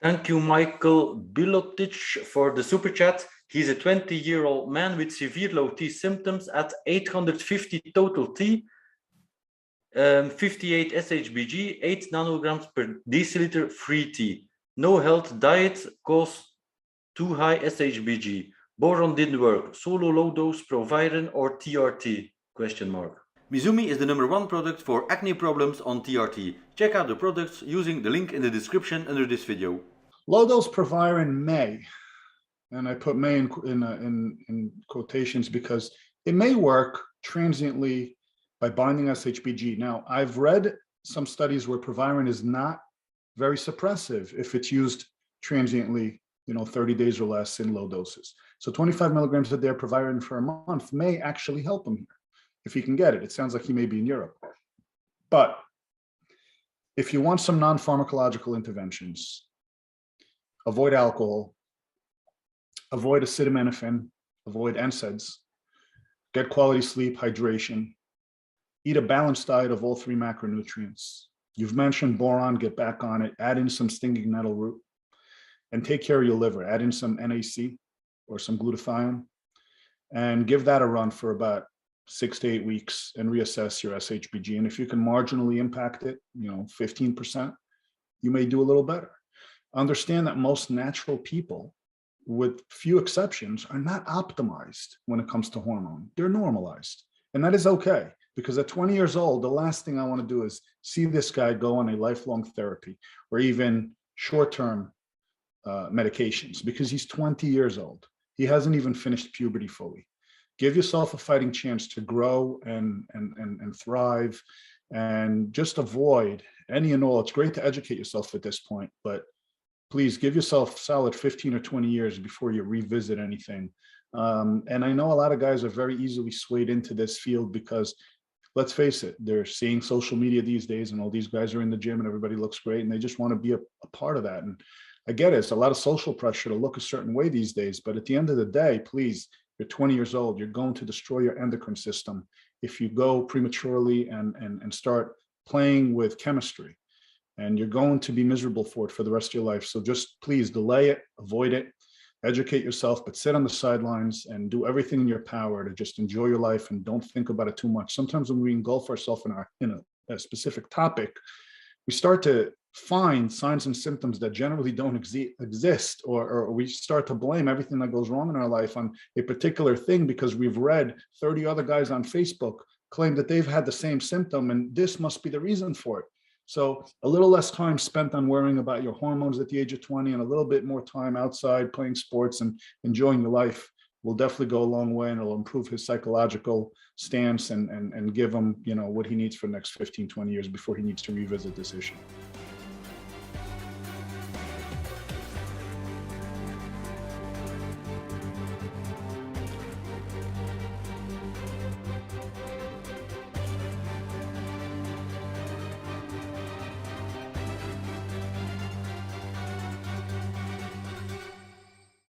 Thank you, Michael Bilotic, for the super chat. He's a 20-year-old man with severe low T symptoms at 850 total T, 58 SHBG, 8 nanograms per deciliter free T. No health diet caused too high SHBG. Boron didn't work. Solo low dose proviron or TRT? Question mark. Mizumi is the #1 product for acne problems on TRT. Check out the products using the link in the description under this video. Low dose proviron may, and I put may in quotations because it may work transiently by binding SHBG. Now, I've read some studies where proviron is not very suppressive if it's used transiently, 30 days or less in low doses. So 25 milligrams a day of proviron for a month may actually help him here if he can get it. It sounds like he may be in Europe. But if you want some non-pharmacological interventions, avoid alcohol, avoid acetaminophen, avoid NSAIDs, get quality sleep, hydration, eat a balanced diet of all 3 macronutrients. You've mentioned boron, get back on it, add in some stinging nettle root, and take care of your liver. Add in some NAC or some glutathione, and give that a run for about 6 to 8 weeks and reassess your SHBG. And if you can marginally impact it, 15%, you may do a little better. Understand that most natural people, with few exceptions, are not optimized when it comes to hormone. They're normalized. And that is okay, because at 20 years old, the last thing I want to do is see this guy go on a lifelong therapy or even short-term medications, because he's 20 years old. He hasn't even finished puberty fully. Give yourself a fighting chance to grow and thrive, and just avoid any and all. It's great to educate yourself at this point, but please give yourself solid 15 or 20 years before you revisit anything. And I know a lot of guys are very easily swayed into this field because, let's face it, they're seeing social media these days and all these guys are in the gym and everybody looks great and they just want to be a part of that. And I get it. It's a lot of social pressure to look a certain way these days. But at the end of the day, please, you're 20 years old. You're going to destroy your endocrine system if you go prematurely and start playing with chemistry. And you're going to be miserable for it for the rest of your life. So just please delay it, avoid it, educate yourself, but sit on the sidelines and do everything in your power to just enjoy your life and don't think about it too much. Sometimes when we engulf ourselves in a specific topic, we start to find signs and symptoms that generally don't exist, or we start to blame everything that goes wrong in our life on a particular thing because we've read 30 other guys on Facebook claim that they've had the same symptom and this must be the reason for it. So a little less time spent on worrying about your hormones at the age of 20 and a little bit more time outside playing sports and enjoying your life will definitely go a long way, and it'll improve his psychological stance and give him, what he needs for the next 15, 20 years before he needs to revisit this issue.